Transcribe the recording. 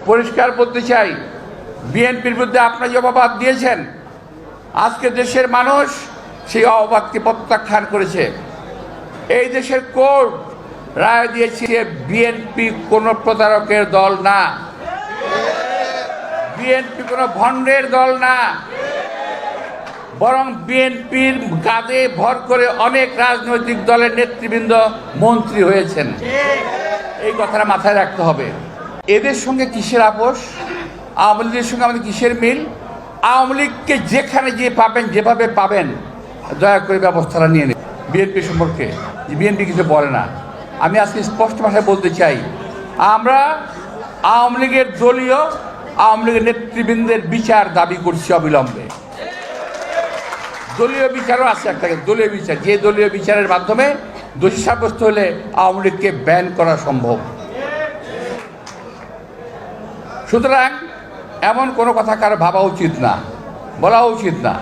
পরিষ্কার বলতে চাই, বিএনপির বিরুদ্ধে আপনারা যে অপবাদ দিয়েছেন, আজকে দেশের মানুষ সেই অপবাদকে প্রত্যাখ্যান করেছে। এই দেশের কোর্ট রায় দিয়েছে বিএনপি কোনো প্রতারকের দল না, বিএনপি কোনো ভণ্ডের দল না, বরং বিএনপির কাঁধে ভর করে অনেক রাজনৈতিক দলের নেতৃবৃন্দ মন্ত্রী হয়েছেন। এই কথাটা মাথায় রাখতে হবে। এদের সঙ্গে কিসের আপোষ, আওয়ামী লীগের সঙ্গে আমাদের কিসের মিল? আওয়ামী লীগকে যেখানে যে পাবেন, যেভাবে পাবেন, দয়া করে ব্যবস্থাটা নিয়ে নেন। বিএনপি সম্পর্কে বিএনপি কিছু বলে না। আমি আজকে স্পষ্ট ভাষায় বলতে চাই, আমরা আওয়ামী লীগের আওয়ামী লীগের নেতৃবৃন্দের বিচার দাবি করছি অবিলম্বে। দলীয় বিচারও আছে, একটা দলীয় বিচার, যে দলীয় বিচারের মাধ্যমে দোষী সাব্যস্ত হলে আওয়ামী লীগকে ব্যান করা সম্ভব। সুতরাং এমন কোনো কথা কারো ভাবা উচিত না, বলা উচিত না।